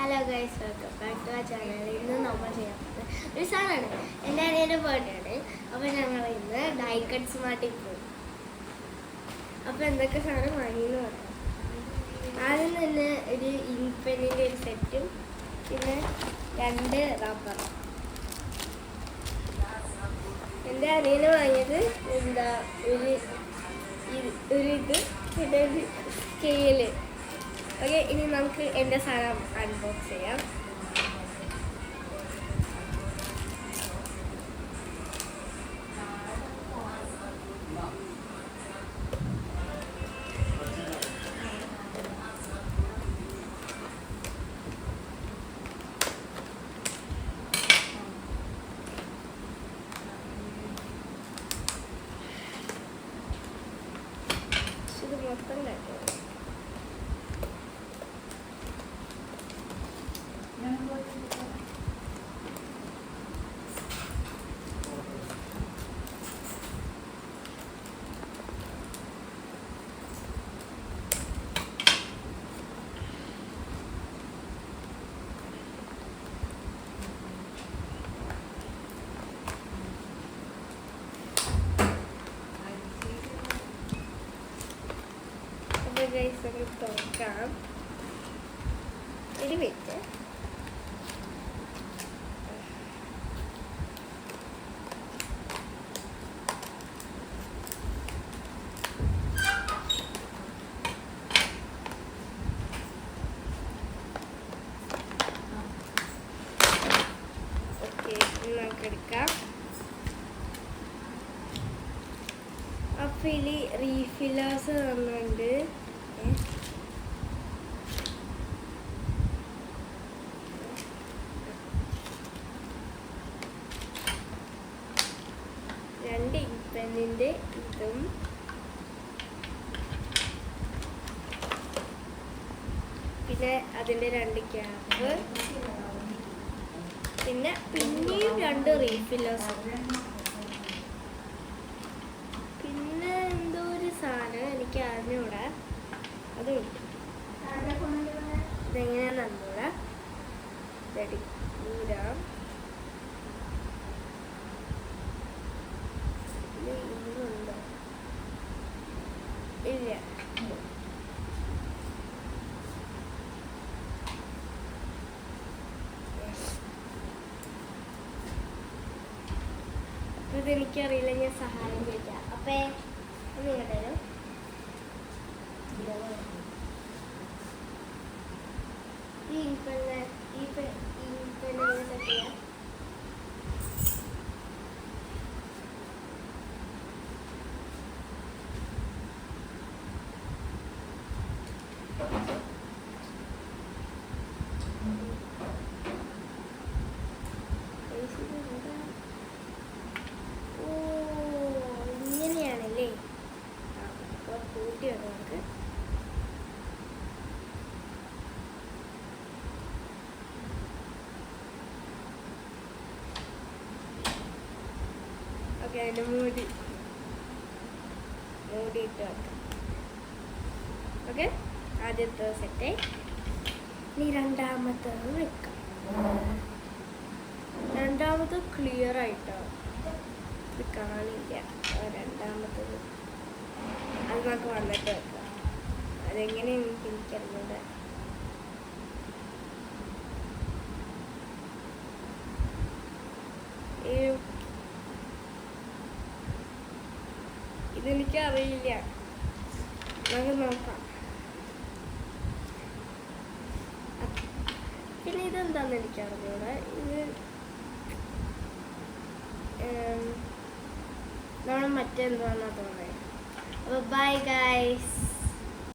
Hello guys, welcome back to ആ channel. ഇന്ന് നമ്മൾ ചെയ്യാൻ പോകുന്നത് ഒരു സാധനമാണ്. എൻ്റെ അനിയൻ്റെ ബർത്ത്ഡേ ആണ്. അപ്പോൾ ഞങ്ങൾ ഇന്ന് ഡൈക്കട്ട് സ്മാർട്ടിൽ പോകും. അപ്പോൾ എന്തൊക്കെ സാധനം വാങ്ങിയെന്ന് പറയാം. ആദ്യം തന്നെ ഒരു ഇങ്ക് പെന്നിൻ്റെ ഒരു സെറ്റും പിന്നെ 2 റബ്ബറും. എൻ്റെ അനിയന് വാങ്ങിയത് എന്താ ഒരു ഇത് പിന്നെ ഒരു സ്കെയില്. ഓക്കെ, ഇനി നമുക്ക് എൻ്റെ സാധനം അൺബോക്സ് ചെയ്യാം. ഇത് മൊത്തം കേട്ടോ. ഗൈസ്, നമുക്ക് തുറക്കാം. ഒരു മിനിറ്റ്. ഓക്കെ, നമുക്ക് എടുക്കാം. അപ്പോൾ ഇതിൽ റീഫില്ലേഴ്സ് തന്നുണ്ട്. രണ്ട് ഇങ്ക് പെന്നിൻ്റെ ഇതും പിന്നെ അതിൻ്റെ 2 ക്യാപ്പ് പിന്നെ പിന്നെയും 2 റീഫില്ലേഴ്സ് പിന്നെ എന്തോ ഒരു സാധനം എനിക്ക് അറിഞ്ഞൂടാ. അതുണ്ട്. ഇതെങ്ങനെയാണെന്ന് അറിഞ്ഞൂടാ. ഊരാം. ഇല്ല, ഇതെനിക്കറിയില്ല. ഞാൻ സഹായം ചോദിക്കാം. അപ്പേ നിങ്ങളുടെ ഈ ഇൻപെന്നെ സെറ്റ് ചെയ്യാം. ഇങ്ങനെയാണല്ലേ. അപ്പോൾ കൂട്ടി വേണം നമുക്ക്. ഓക്കെ, അതിൻ്റെ മൂടിയിട്ട് വെക്കാം. ഓക്കെ, ആദ്യത്തെ സെറ്റ്. ഇനി രണ്ടാമത്തത് വെക്കാം. രണ്ടാമത് ക്ലിയർ ആയിട്ടോ, ഇത് കാണില്ല. രണ്ടാമത്തത് അത് നമുക്ക് വന്നിട്ട് വെക്കാം. അതെങ്ങനെയാണ് എനിക്കറിഞ്ഞത്. ഇതെനിക്കറിയില്ല, നമുക്ക് നോക്കാം. പിന്നെ ഇതെന്താന്ന് എനിക്കറിഞ്ഞൂടെ. ഇത് നമ്മൾ മറ്റെന്താണെന്നാ തോന്നുന്നത്. അപ്പോൾ ബൈ ഗൈസ്.